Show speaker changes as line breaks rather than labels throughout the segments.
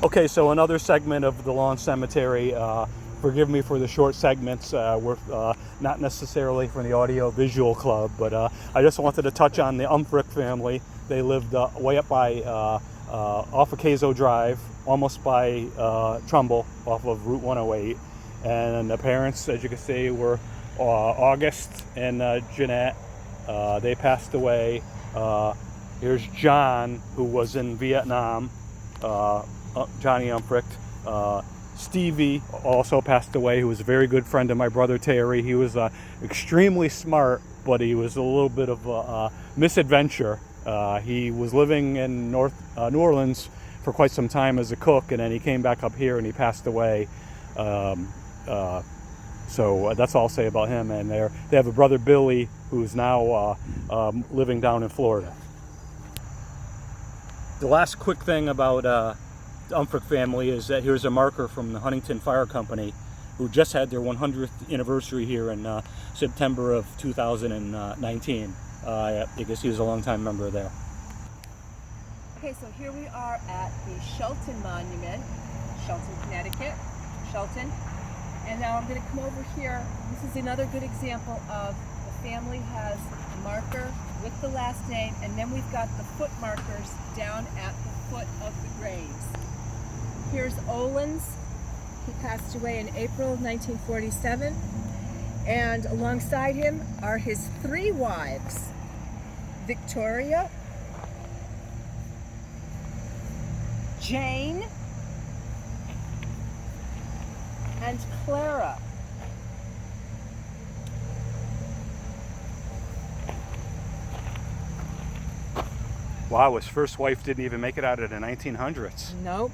Okay, so another segment of the Lawn Cemetery. Forgive me for the short segments. We're not necessarily from the Audio Visual Club, but I just wanted to touch on the Umfrick family. They lived way up by off of Cazo Drive, almost by Trumbull, off of Route 108. And the parents, as you can see, were August and Jeanette. They passed away. Here's John, who was in Vietnam. Johnny Umfrick. Stevie also passed away, who was a very good friend of my brother Terry. He was extremely smart, but he was a little bit of a misadventure. He was living in New Orleans for quite some time as a cook, and then he came back up here and he passed away. So that's all I'll say about him. And they have a brother Billy, who's now living down in Florida. The last quick thing about the Umfrick family is that here's a marker from the Huntington Fire Company, who just had their 100th anniversary here in September of 2019. I guess he was a longtime member there.
Okay, so here we are at the Shelton Monument, Shelton, Connecticut, Shelton. And now I'm going to come over here. This is another good example of the family has a marker with the last name, and then we've got the foot markers down at the foot of the graves. Here's Olin's. He passed away in April of 1947. And alongside him are his three wives, Victoria, Jane, and Clara.
Wow, his first wife didn't even make it out of the 1900s.
Nope.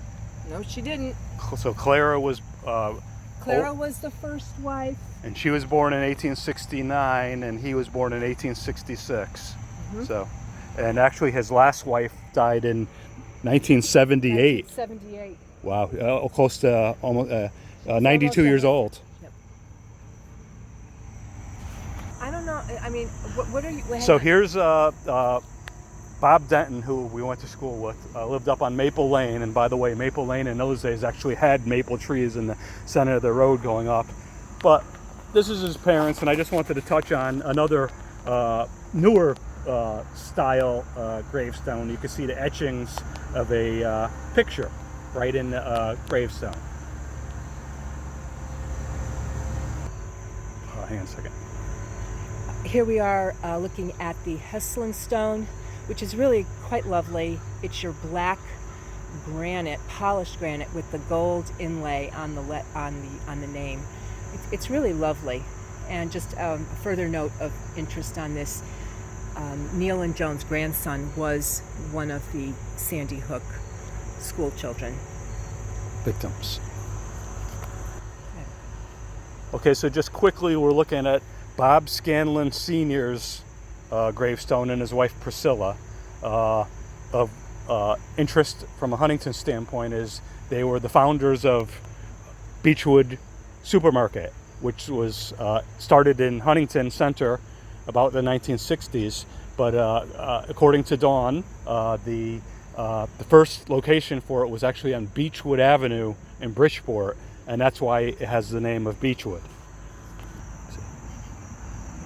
No, she didn't.
So Clara was
was the first wife.
And she was born in 1869, and he was born in 1866. Mm-hmm. So, and actually his last wife died in 1978.
1978.
Wow, close to almost 92 years old.
Yep. I don't know. I mean, what are you?
So here's Bob Denton, who we went to school with, lived up on Maple Lane. And by the way, Maple Lane in those days actually had maple trees in the center of the road going up. But this is his parents, and I just wanted to touch on another newer style gravestone. You can see the etchings of a picture right in the gravestone. Hang on a second.
Here we are looking at the Heslin stone, which is really quite lovely. It's your black granite, polished granite with the gold inlay on the name. It's really lovely. And just a further note of interest on this, Neil and Joan's grandson was one of the Sandy Hook school children.
Victims. Okay, so just quickly, we're looking at Bob Scanlon Sr.'s gravestone and his wife Priscilla. Of interest from a Huntington standpoint is they were the founders of Beechwood Supermarket, which was started in Huntington Center about the 1960s. But according to Dawn, the first location for it was actually on Beechwood Avenue in Bridgeport, and that's why it has the name of Beechwood.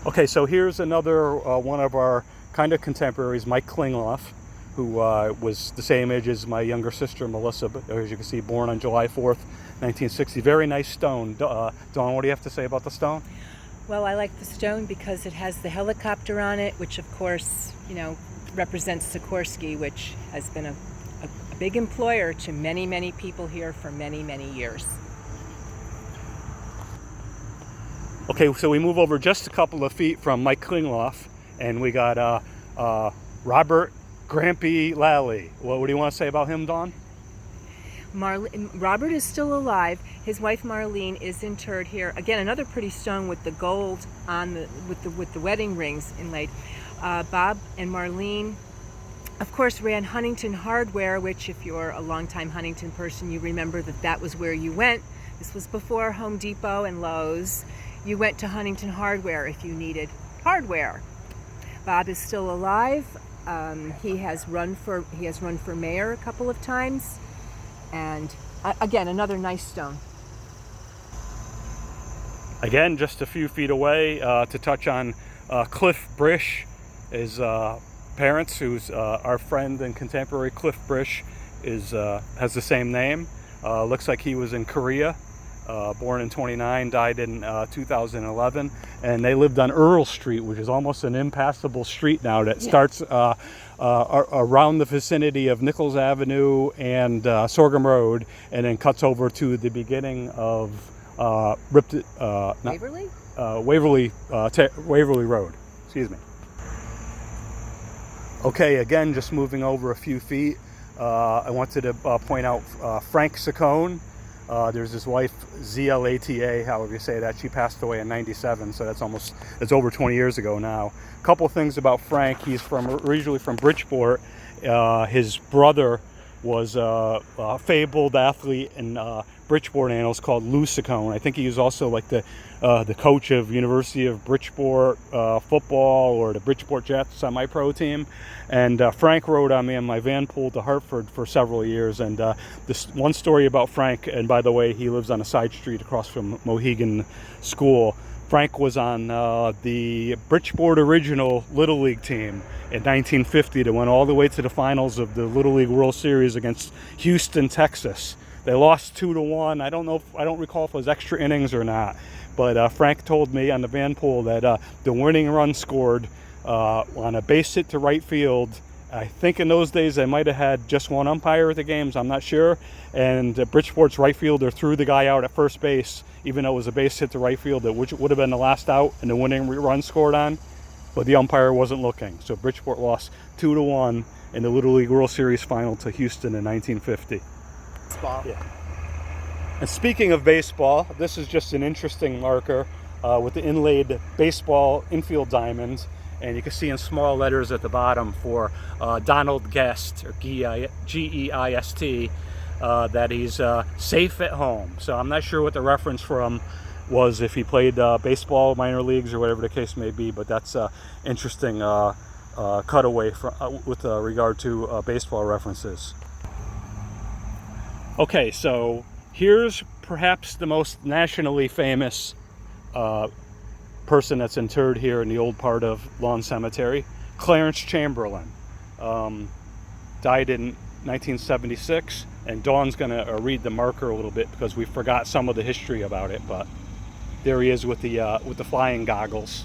Okay, so here's another one of our kind of contemporaries, Mike Klingloff, who was the same age as my younger sister, Melissa, but as you can see, born on July 4th, 1960. Very nice stone. Dawn, what do you have to say about the stone?
Well, I like the stone because it has the helicopter on it, which of course, represents Sikorsky, which has been a big employer to many, many people here for many, many years.
Okay, so we move over just a couple of feet from Mike Klingloff, and we got Robert Grampy Lally. What do you want to say about him, Dawn?
Robert is still alive. His wife Marlene is interred here. Again, another pretty stone with the gold on with the wedding rings inlaid. Bob and Marlene, of course, ran Huntington Hardware, which, if you're a longtime Huntington person, you remember that was where you went. This was before Home Depot and Lowe's. You went to Huntington Hardware if you needed hardware. Bob is still alive. He has run for mayor a couple of times. And again, another nice stone.
Again, just a few feet away, to touch on Cliff Brish, his parents, who's our friend and contemporary. Cliff Brish has the same name. Looks like he was in Korea, born in 29, died in 2011, and they lived on Earl Street, which is almost an impassable street now that starts around the vicinity of Nichols Avenue and Sorghum Road, and then cuts over to the beginning of
Waverly?
Waverly Road. Excuse me. Okay, again, just moving over a few feet, I wanted to point out Frank Saccone. There's his wife, Zlata, however you say that. She passed away in 97, so that's over 20 years ago now. A couple things about Frank. He's originally from Bridgeport. His brother was a fabled athlete in Bridgeport annals called Lou Saccone. I think he was also like the coach of University of Bridgeport football, or the Bridgeport Jets semi-pro team. And Frank rode on me on my van pool to Hartford for several years. And this one story about Frank, and by the way, he lives on a side street across from Mohegan School. Frank was on the Bridgeport original Little League team in 1950 that went all the way to the finals of the Little League World Series against Houston, Texas. They lost 2-1. I don't recall if it was extra innings or not. But Frank told me on the van pool that the winning run scored on a base hit to right field. I think in those days they might have had just one umpire at the games, I'm not sure. And Bridgeport's right fielder threw the guy out at first base, even though it was a base hit to right field, which would have been the last out and the winning run scored on. But the umpire wasn't looking. So Bridgeport lost 2-1 in the Little League World Series final to Houston in 1950.
Baseball.
Yeah. And speaking of baseball, this is just an interesting marker with the inlaid baseball infield diamond. And you can see in small letters at the bottom for Donald Guest, or G-E-I-S-T, that he's safe at home. So I'm not sure what the reference from was, if he played baseball, minor leagues, or whatever the case may be, but that's interesting cutaway with regard to baseball references. Okay, so here's perhaps the most nationally famous person that's interred here in the old part of Lawn Cemetery, Clarence Chamberlain. Died in 1976, and Dawn's going to read the marker a little bit because we forgot some of the history about it, but there he is with the flying goggles.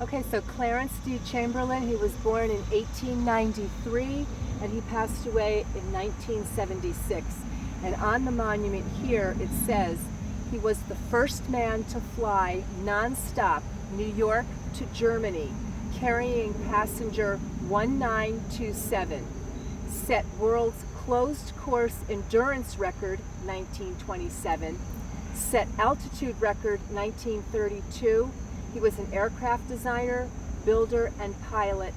Okay, so Clarence D. Chamberlain, he was born in 1893 and he passed away in 1976. And on the monument here it says he was the first man to fly non-stop New York to Germany, carrying passenger 1927, set world's closed course endurance record 1927, set altitude record 1932. He was an aircraft designer, builder, and pilot,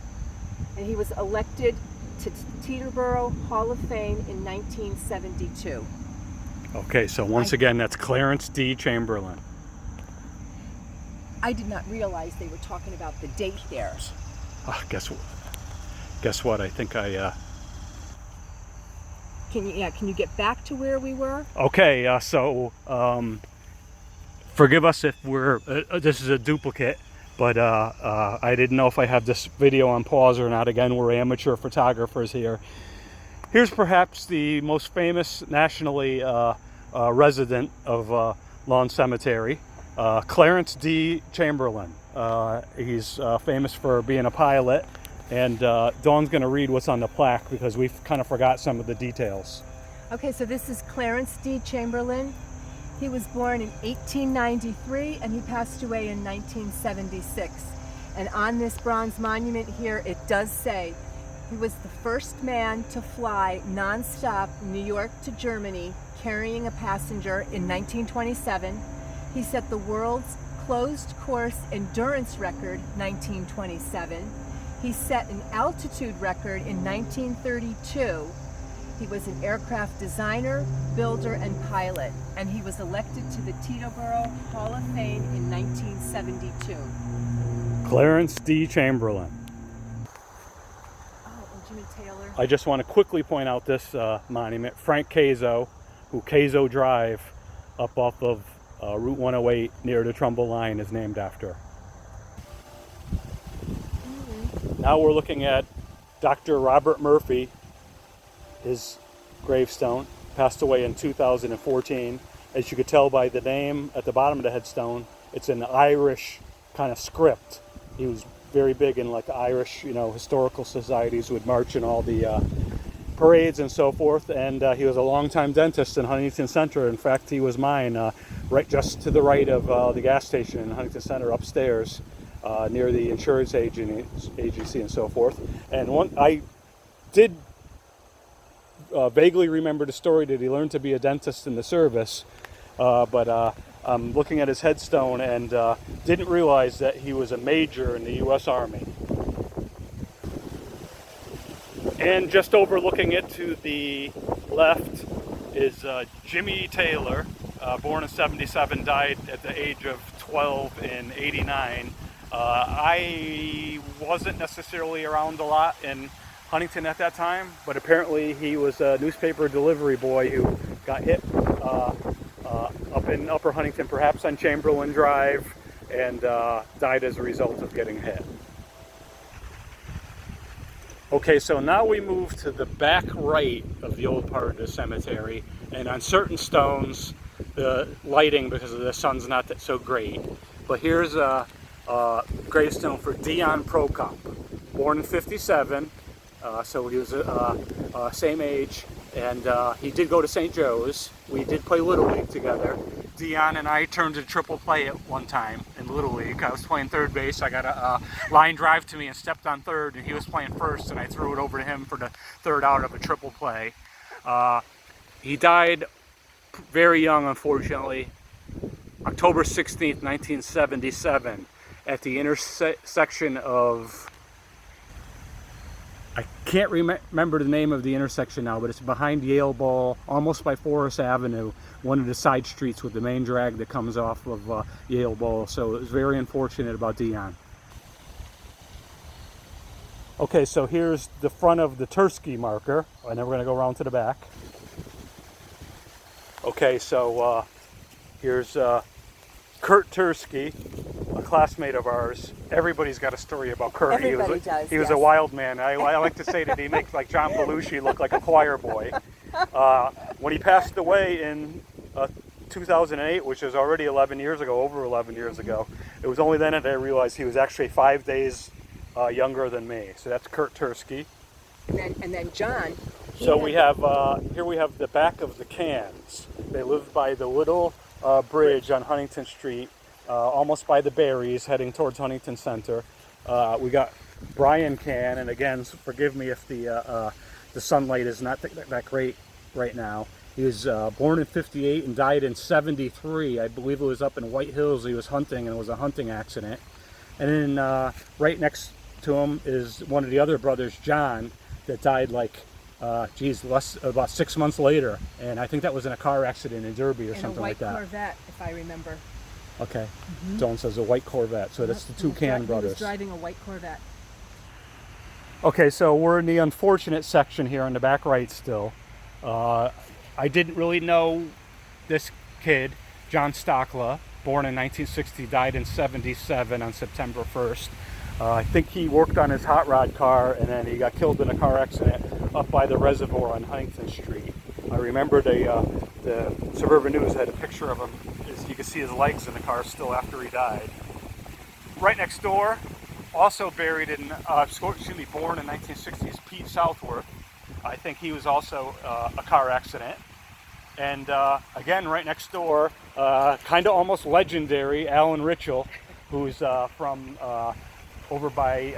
and he was elected to Teterboro Hall of Fame in 1972.
Okay, so once again, that's Clarence D. Chamberlain.
I did not realize they were talking about the date there.
Guess what? I think I...
Can you get back to where we were?
Okay, so forgive us if we're... this is a duplicate, but I didn't know if I have this video on pause or not. Again, we're amateur photographers here. Here's perhaps the most famous nationally resident of Lawn Cemetery, Clarence D. Chamberlain. He's famous for being a pilot, and Dawn's going to read what's on the plaque because we've kind of forgot some of the details.
Okay, so this is Clarence D. Chamberlain. He was born in 1893 and he passed away in 1976. And on this bronze monument here, it does say he was the first man to fly non-stop New York to Germany, carrying a passenger in 1927. He set the world's closed course endurance record 1927. He set an altitude record in 1932. He was an aircraft designer, builder, and pilot, and he was elected to the Teterboro Hall of Fame in 1972.
Clarence D. Chamberlain.
Oh, and Jimmy, Taylor.
I just want to quickly point out this monument, Frank Cazo, who Cazo Drive up off of Route 108 near the Trumbull line is named after. Now we're looking at Dr. Robert Murphy, his gravestone, passed away in 2014. As you could tell by the name at the bottom of the headstone, it's an Irish kind of script. He was very big in like Irish, historical societies, would march in all the parades and so forth. And he was a longtime dentist in Huntington Center. In fact, he was mine, right just to the right of the gas station in Huntington Center, upstairs, near the insurance agency and so forth. And I did vaguely remember the story that he learned to be a dentist in the service, but I'm looking at his headstone and didn't realize that he was a major in the U.S. Army. And just overlooking it to the left is Jimmy Taylor, born in 77, died at the age of 12 in 89. I wasn't necessarily around a lot in Huntington at that time, but apparently he was a newspaper delivery boy who got hit up in Upper Huntington, perhaps on Chamberlain Drive, and died as a result of getting hit. Okay, so now we move to the back right of the old part of the cemetery, and on certain stones the lighting, because of the sun's not so great, but here's a gravestone for Dion Prokop, born in 57. So he was same age, and he did go to St. Joe's. We did play Little League together. Dion and I turned a triple play at one time in Little League. I was playing third base. I got a line drive to me and stepped on third, and he was playing first, and I threw it over to him for the third out of a triple play. He died very young, unfortunately, October 16th, 1977, at the intersection of, I can't remember the name of the intersection now, but it's behind Yale Ball, almost by Forest Avenue, one of the side streets with the main drag that comes off of Yale Ball. So it was very unfortunate about Dion. Okay, so here's the front of the Tursky marker, and then we're going to go around to the back. Okay, so here's Kurt Tursky, a classmate of ours. Everybody's got a story about Kurt.
Everybody
He was a wild man. I like to say that he makes like John Belushi look like a choir boy. When he passed away in 2008, which is already 11 years ago, over 11 years ago, it was only then that I realized he was actually 5 days younger than me. So that's Kurt Tursky.
And then John.
So we have here we have the back of the Cans. They lived by the little bridge on Huntington Street, almost by the Berries, heading towards Huntington Center. We got Brian Can, and again, forgive me if the sunlight is not that great right now. He was born in 58 and died in 73. I believe it was up in White Hills. He was hunting, and it was a hunting accident. And then right next to him is one of the other brothers, John, that died like about 6 months later, and I think that was in a car accident in Derby or something like that.
A white Corvette, if I remember.
Okay. Dawn says a white Corvette, so that's the two Can brothers.
He was driving a white Corvette.
Okay, so we're in the unfortunate section here on the back right still. I didn't really know this kid, John Stockla, born in 1960, died in 77 on September 1st. I think he worked on his hot rod car, and then he got killed in a car accident up by the reservoir on Huntington Street. I remember the Suburban News had a picture of him. You can see his legs in the car still after he died. Right next door, also buried in, born in 1960s, Pete Southworth. I think he was also a car accident. And again, right next door, kind of almost legendary, Alan Ritchell, who's from over by,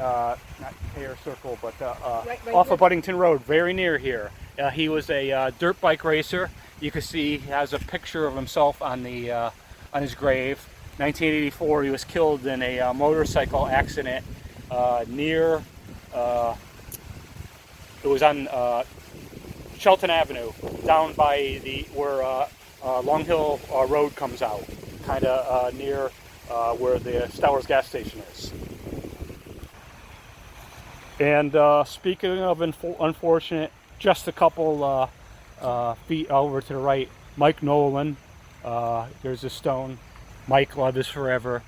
not Hare Circle, but right off of Buddington Road, very near here. He was a dirt bike racer. You can see he has a picture of himself on the on his grave. 1984, he was killed in a motorcycle accident near, it was on Shelton Avenue, down by where Long Hill Road comes out, kind of near where the Stowers gas station is. And speaking of unfortunate, just a couple feet over to the right, Mike Nolan. There's a stone. Mike, love is forever.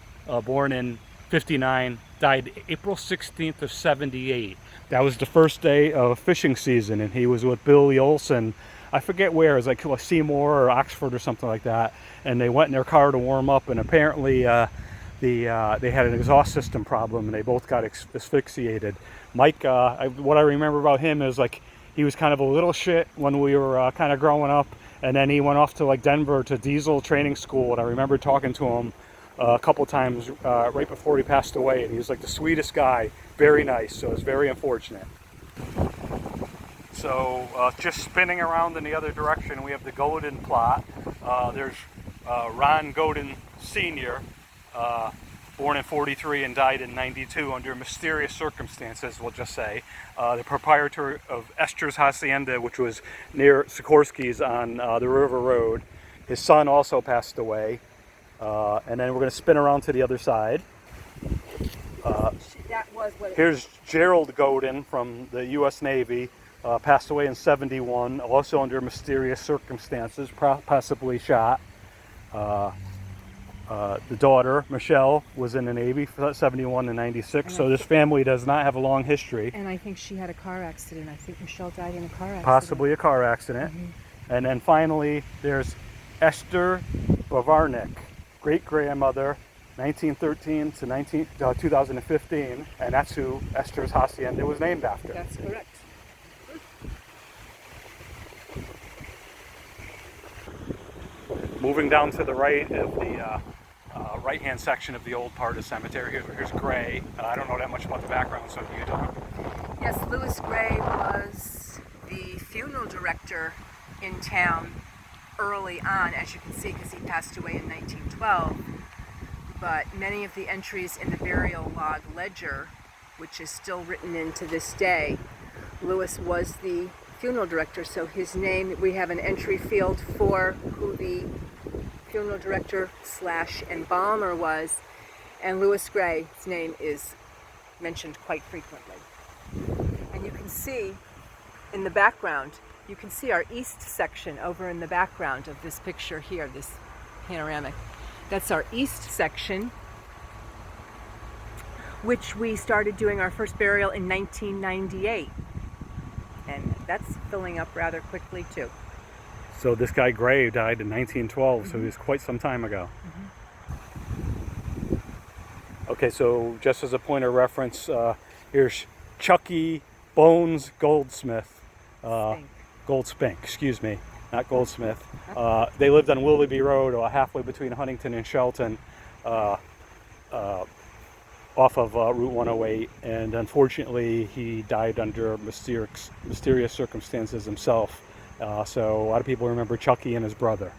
Born in '59, died April 16th of '78. That was the first day of fishing season, and he was with Billy Olson. I forget where, it was like Seymour or Oxford or something like that. And they went in their car to warm up, and apparently they had an exhaust system problem, and they both got asphyxiated. Mike, what I remember about him is like he was kind of a little shit when we were kind of growing up, and then he went off to like Denver to diesel training school, and I remember talking to him a couple times right before he passed away, and he was like the sweetest guy, very nice. So it's very unfortunate. So just spinning around in the other direction, we have the Godin plot. There's Ron Godin Sr., born in '43 and died in '92 under mysterious circumstances, we'll just say. The proprietor of Esther's Hacienda, which was near Sikorsky's on the River Road. His son also passed away. And then we're going to spin around to the other side. Here's Gerald Godin from the U.S. Navy. Passed away in '71, also under mysterious circumstances, possibly shot. The daughter, Michelle, was in the Navy from '71 to '96, so this family does not have a long history.
And I think she had a car accident. I think Michelle died in a car accident.
Possibly a car accident. Mm-hmm. And then finally, there's Esther Bavarnik, great-grandmother, 1913 to 2015, and that's who Esther's Hacienda was named after.
That's correct.
Moving down to the right of the right-hand section of the old part of the cemetery, here's Gray. I don't know that much about the background, so do you, Dawn?
Yes, Lewis Gray was the funeral director in town early on, as you can see, because he passed away in 1912. But many of the entries in the burial log ledger, which is still written in to this day, Lewis was the funeral director, so his name, we have an entry field for who the funeral director / embalmer was, and Lewis Gray's name is mentioned quite frequently. And you can see in the background, you can see our east section over in the background of this picture here, this panoramic. That's our east section, which we started doing our first burial in 1998. And that's filling up rather quickly too.
So this guy Gray died in 1912, so he was quite some time ago. Okay, so just as a point of reference, here's Chucky Bones Goldsmith. Goldspink, excuse me, not Goldsmith. They lived on Willoughby Road, halfway between Huntington and Shelton, off of Route 108, and unfortunately he died under mysterious circumstances himself. So a lot of people remember Chucky and his brother.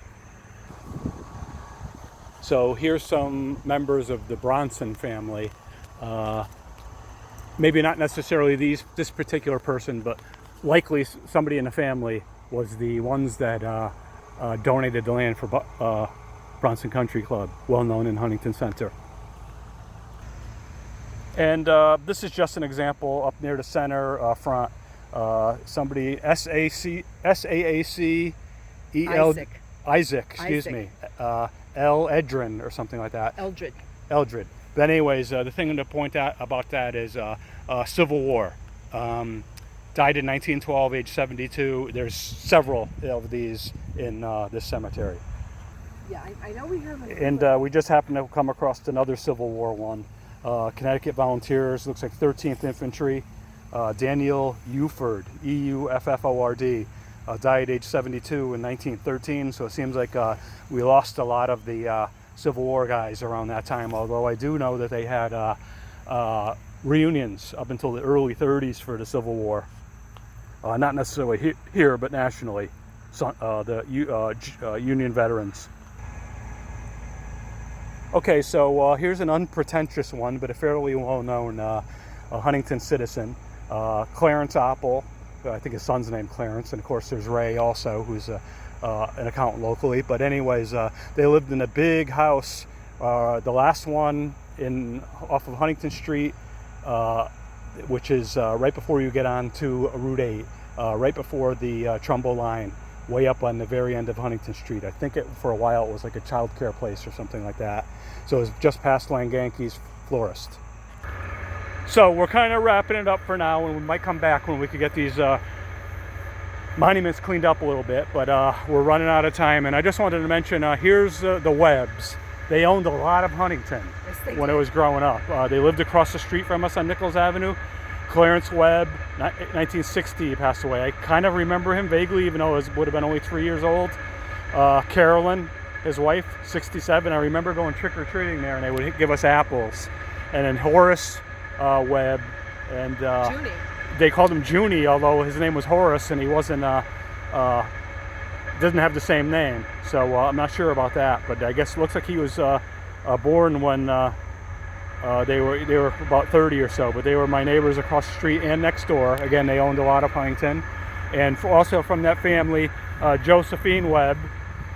So here's some members of the Bronson family. Maybe not necessarily this particular person, but likely somebody in the family was the ones that donated the land for Bronson Country Club, well known in Huntington Center. And this is just an example up near the center front. Somebody Isaac, excuse me, L. Edrin or something like that. Eldred. But anyways, the thing to point out about that is Civil War. Died in 1912, age 72. There's several of these in this cemetery.
Yeah, I know we have.
And we just happened to come across another Civil War one. Connecticut Volunteers, looks like 13th Infantry. Daniel Uford, Eufford, died age 72 in 1913. So it seems like we lost a lot of the Civil War guys around that time. Although I do know that they had reunions up until the early 30s for the Civil War. Not necessarily here, but nationally. So, the Union veterans. Okay, so here's an unpretentious one, but a fairly well-known Huntington citizen, Clarence Oppel. I think his son's named Clarence, and of course there's Ray also, who's an accountant locally. But anyways, they lived in a big house, the last one off of Huntington Street, which is right before you get on to Route 8, right before the Trumbull line, way up on the very end of Huntington Street. I think for a while it was like a child care place or something like that. So it's just past Langanke's florist. So we're kind of wrapping it up for now, and we might come back when we could get these monuments cleaned up a little bit, but we're running out of time. And I just wanted to mention, here's the Webbs. They owned a lot of Huntington when it was growing up. They lived across the street from us on Nichols Avenue. Clarence Webb, 1960, he passed away. I kind of remember him vaguely, even though he would have been only 3 years old. Carolyn, his wife, 67. I remember going trick-or-treating there, and they would give us apples. And then Horace Webb, and
Junie.
They called him Junie, although his name was Horace, and he wasn't, doesn't have the same name. So I'm not sure about that, but I guess it looks like he was born when they were about 30 or so, but they were my neighbors across the street and next door. Again, they owned a lot of Huntington. And also from that family, Josephine Webb,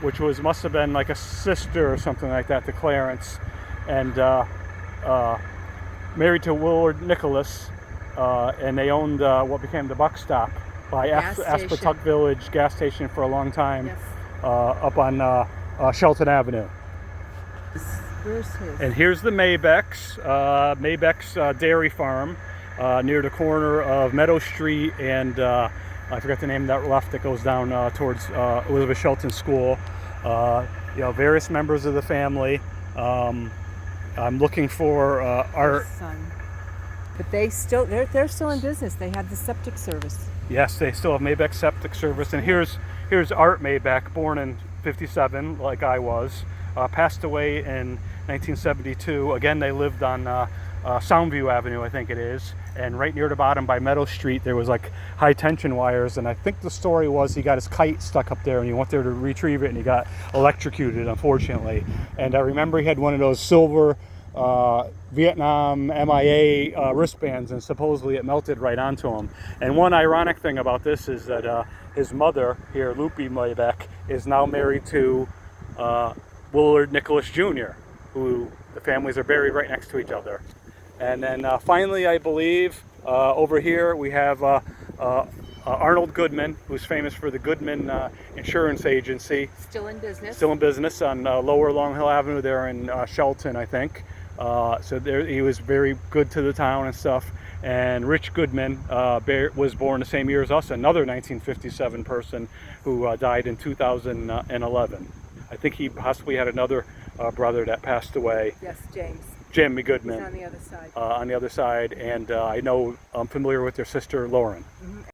which must have been like a sister or something like that to Clarence, and married to Willard Nicholas, and they owned what became the Buck Stop by Aspetuck Village gas station for a long time.
Yes.
Up on Shelton Avenue.
Where's his?
And here's the Maybecks, dairy farm near the corner of Meadow Street and I forgot the name of that left that goes down towards Elizabeth Shelton School. Various members of the family. I'm looking for Art.
Son. But they're still in business. They have the septic service.
Yes, they still have Maybeck Septic Service. And here's Art Maybeck, born in '57, like I was. Passed away in 1972. Again, they lived on Soundview Avenue, I think it is. And right near the bottom by Meadow Street, there was like high tension wires. And I think the story was he got his kite stuck up there and he went there to retrieve it and he got electrocuted, unfortunately. And I remember he had one of those silver Vietnam MIA wristbands, and supposedly it melted right onto him. And one ironic thing about this is that his mother here, Lupe Maybeck, is now married to Willard Nicholas Jr., who the families are buried right next to each other. And then finally, I believe, over here we have Arnold Goodman, who's famous for the Goodman Insurance Agency.
Still in business.
Still in business on Lower Long Hill Avenue there in Shelton, I think. So there, he was very good to the town and stuff. And Rich Goodman was born the same year as us, another 1957 person who died in 2011. I think he possibly had another brother that passed away.
Yes, James.
Jimmy Goodman.
He's on the other side.
On the other side, and I'm familiar with their sister Lauren.
Mm-hmm.